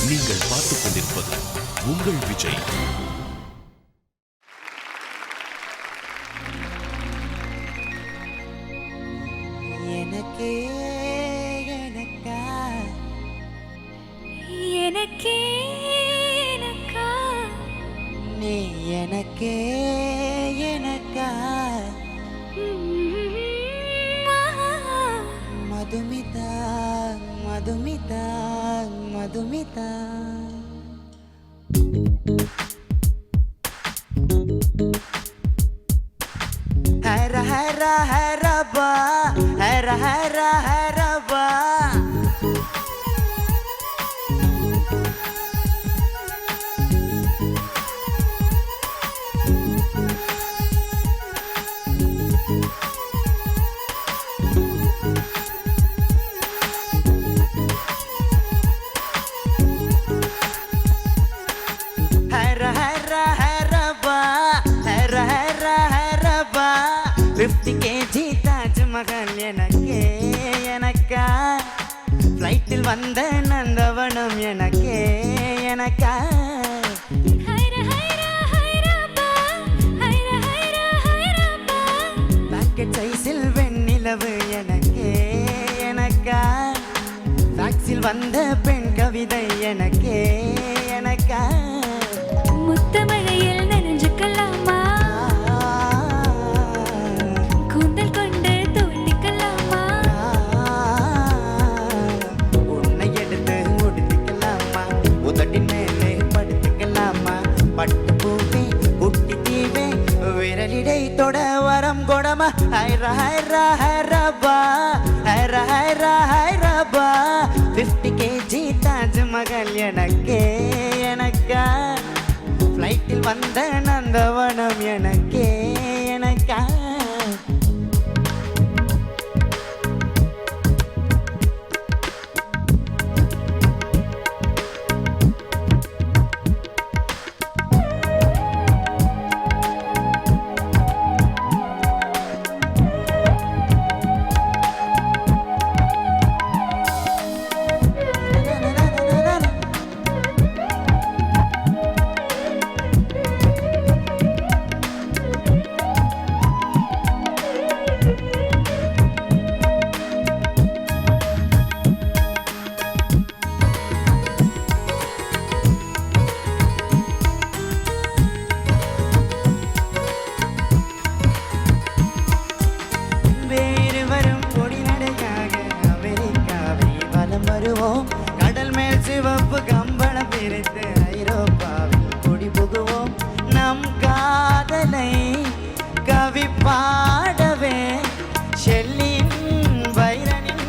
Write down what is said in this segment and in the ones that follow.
நீங்கள் பார்த்துக் கொண்டிருப்பது உங்கள் விஜய். எனக்கே எனக்கா எனக்கே எனக்கா நீ எனக்கே எனக்கா மதுமிதா மதுமிதா மதுமிதா ஹர ஹர ஹரபா ஹர ஹர ஹரபா ஹர ஹர ஹரபா ஹர ஹர ஹரபா 50 kg தாஜ்மஹால் எனக்கே எனக்கா ஃப்ளைட்டில் வந்த நந்தவனம் எனக்கே எனக்கா ஹைர ஹைர ஹைரபா ஹைர ஹைர ஹைரபா பாக்கெட் சைஸில் வெண்ணிலவு எனக்கே எனக்கா டாக்ஸில் வந்த பெண் கவிதை எனக்கே எனக்கா முத்தமழையில் நனைஞ்சுக்கலாமா கூந்தல் கொண்டு தோண்டிக்கலாமா உன்னை எடுத்து முடித்துக்கலாமா உதட்டின் மேலே படுத்துக்கலாமா பட்டு பூவே குட்டி தீவே விரலிடை தொட வரம் கொடமா ஹைர ஹைர ஹைரபா ஹைர ஹைர ஹைரபா 50 kg தாஜ்மஹால் எனக்கே எனக்கா ஃப்ளைட்டில் வந்த நந்தவனம் எனக்கே எனக்கா வேறு வரும் கொடி நடையாக அமெரிக்காவை வலம் வருவோம் கடல் மேல் சிவப்பு கம்பளம் பிரித்து ஐரோப்பாவில் கொடி புகுவோம் நம் காதலை கவி பாடவே ஷெல்லின் வைரனின்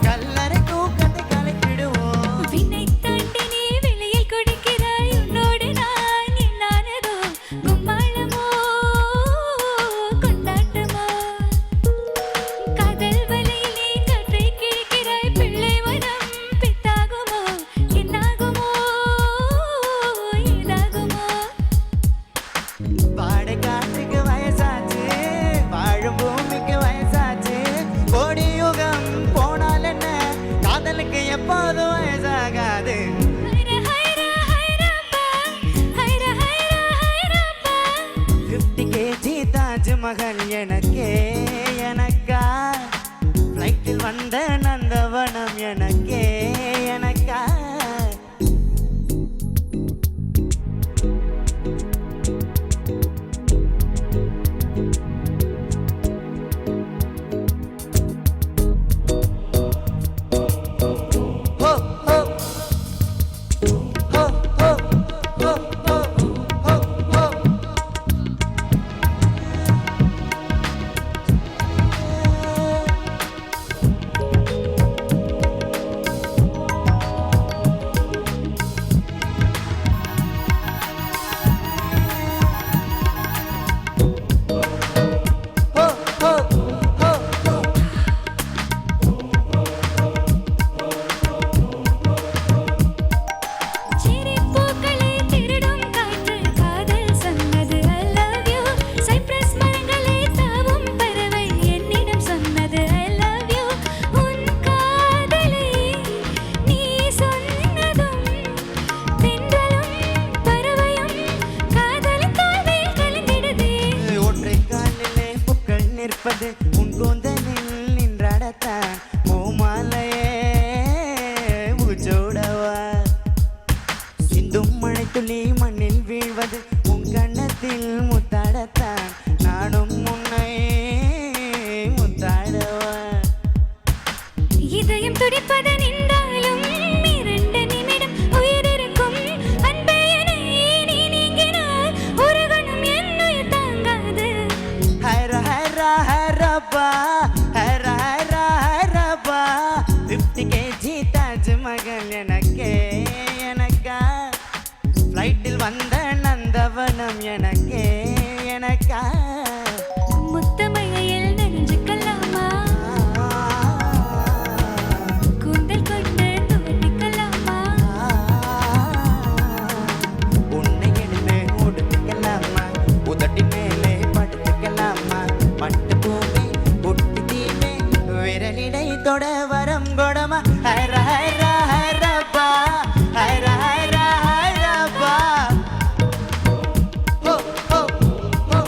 கல்லறை தூக்கத்தை கலைத்திடுவோம் விண்ணை தாண்டி நீ வெளியில் கொடுக்கிறாய் உன்னோடு நான் என்னானதோ கும்மாளமோ கொண்டாட்டமோ காதல் வலையில் நீ காற்றை கிழிக்கிறாய் பிள்ளை மனம் பித்தாகுமோ என்னாகுமோ ஏதாகுமோ பாடை காற்றுக்கு வயசாச்சு வாழும் பூமிக்கு வயசாச்சு கோடி யுகம் போனால் என்ன காதலுக்கு எப்போதும் வயசாகாது ஹைர ஹைர ஹைரபா ஹைர ஹைர ஹைரபா 50 kg தாஜ்மஹால் எனக்கே எனக்கா ஃப்ளைட்டில் வந்த நந்தவனம் எனக்கே எனக்கா ஹோ ஹோ ஹோ ஹோ ஹோ ஹோ ஹோ ஹோ துளி மண்ணில் வீழ்வது உன் கண்ணத்தில் முத்தாடத்தான் நானும் உன்னை முத்தாடுவேன். இதயம் துடிப்பது நின்றாலும் 2 நிமிடம் உயிரிருக்கும் அன்பே என்னை நீ நீங்கினால் ஒரு கணம் என் உயிர் தாங்காது. ஹர ஹர ஹரப்பா ஹர ஹர ஹரப்பா 50 kg தாஜ்மஹல் எனக்கே எனக்கா ஃப்ளைட்டில் வந்த நந்தவனம் எனக்கே எனக்கா முத்தமழையில் நனைஞ்சுக்கலாமா கூந்தல் கொண்டு துவட்டிக்கலாமா உன்னை எடுத்து உடுத்திக்கலாமா உதட்டி மேலே படுத்துக்கலாமா பட்டு பூமி பொட்டி தீமே விரலிடை தொட வரம் கொடமா ஹர ஹர ஹரப்பா ஹர ஹர ஹரப்பா ஹோ ஹோ ஹோ ஹோ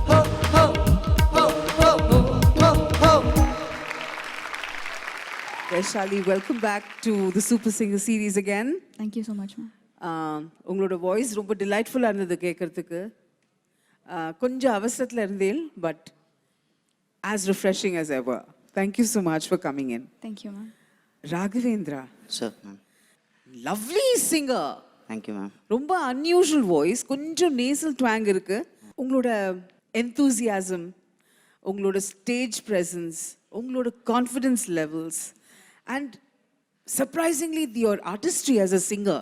ஹோ ஹோ ஹோ ஹோ ஹோ ஹோ. Vaishali, welcome back to the Super Singer series again. Thank you so much, ma'am. உங்களோட வாய்ஸ் ரொம்ப டிலைட்ஃபுல்லாக இருந்தது கேட்குறதுக்கு. கொஞ்சம் அவசரத்தில் இருந்தேன், but as refreshing as ever. Thank you so much for coming in. Thank you, ma'am. Raghavendra, Sure, ma'am. lovely singer. Thank you, ma'am. ரொம்ப unusual voice, கொஞ்சம் nasal twang இருக்கு. உங்களோட enthusiasm, உங்களோட stage presence, உங்களோட confidence levels, and surprisingly your artistry as a singer,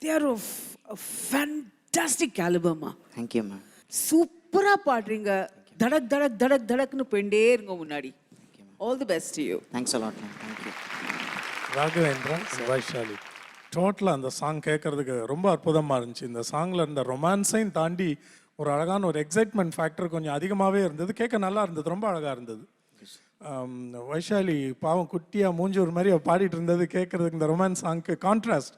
they are of a fantastic caliber, ma. Thank you, ma'am. சூப்பரா பாடுறீங்க. தடக் தடக் தடக் தடக்னு போயிட்டே இருங்க முன்னாடி. All the best to you. Thanks a lot, ma'am. Thank you. Raghavendra Vaishali டோட்டலாக அந்த song கேட்குறதுக்கு ரொம்ப அற்புதமாக இருந்துச்சு. இந்த சாங்கில் இருந்த ரொமான்ஸையும் தாண்டி ஒரு அழகான ஒரு எக்ஸைட்மெண்ட் ஃபேக்டர் கொஞ்சம் அதிகமாகவே இருந்தது. கேட்க நல்லா இருந்தது, ரொம்ப அழகாக இருந்தது. வைஷாலி பாவம் குட்டியாக மூஞ்சூர் மாதிரி அவள் பாடிட்டு இருந்தது கேட்குறதுக்கு இந்த ரொமான்ஸ் சாங்க்கு கான்ட்ராஸ்ட்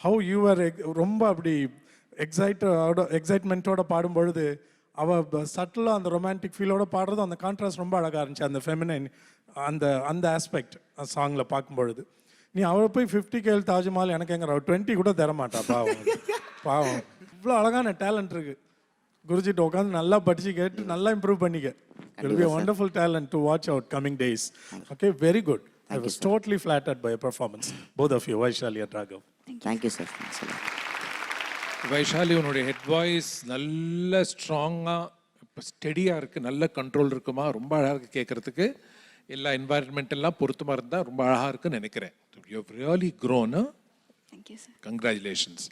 ஹவு யூஆர் ரொம்ப அப்படி எக்ஸைட்மெண்ட்டோட பாடும்பொழுது அவள் சட்டிலாக அந்த ரொமான்டிக் ஃபீலோட பாடுறது அந்த கான்ட்ராஸ்ட் ரொம்ப அழகாக இருந்துச்சு. அந்த ஃபெமினைன் அந்த அந்த ஆஸ்பெக்ட் சாங்கில் பார்க்கும்பொழுது நீ அவளை போய் 50 kg தாஜ்மஹால் எனக்கு எங்கிற 20 கூட தரமாட்டா பாவம். பாவம் இவ்வளோ அழகான டேலண்ட் இருக்கு. குருஜிட்ட உட்காந்து நல்லா படிச்சு கேட்டு நல்லா இம்ப்ரூவ் பண்ணிக்க. It'll be a wonderful talent to watch out coming days. Okay, very good. I was totally flattered by your performance, both of you, Vaishali and Raghav. Thank you, sir. Thanks a lot. Vaishali உன்னுடைய head voice நல்ல ஸ்ட்ராங்காக ஸ்டெடியாக இருக்குது, நல்ல control இருக்குமா, ரொம்ப அழகாக இருக்குது கேட்குறதுக்கு. எல்லா என்வாயர்மெண்ட் எல்லாம் பொருத்தமாக இருந்தால் ரொம்ப அழகாக இருக்குன்னு நினைக்கிறேன். You have really grown. Thank you, sir. Congratulations.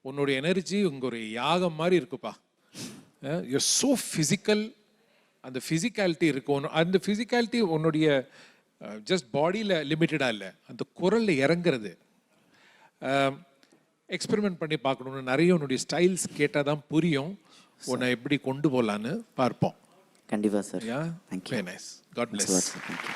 உன்னுடைய எனர்ஜி உங்கள் ஒரு யாகம் மாதிரி இருக்குப்பா. You're so physical. அந்த ஃபிசிக்காலிட்டி இருக்கும். அந்த ஃபிசிக்காலிட்டி உன்னுடைய ஜஸ்ட் பாடியில் லிமிட்டடாக இல்லை, அந்த குரலில் இறங்குறது. எக்ஸ்பெரிமெண்ட் பண்ணி பார்க்கணுன்னு நிறைய உன்னுடைய ஸ்டைல்ஸ் கேட்டால் தான் புரியும் உன்னை எப்படி கொண்டு போகலான்னு பார்ப்போம். கண்டிப்பாக sir. Yeah, Thank you. Very nice. God Thanks plus. a lot, sir. Thank you.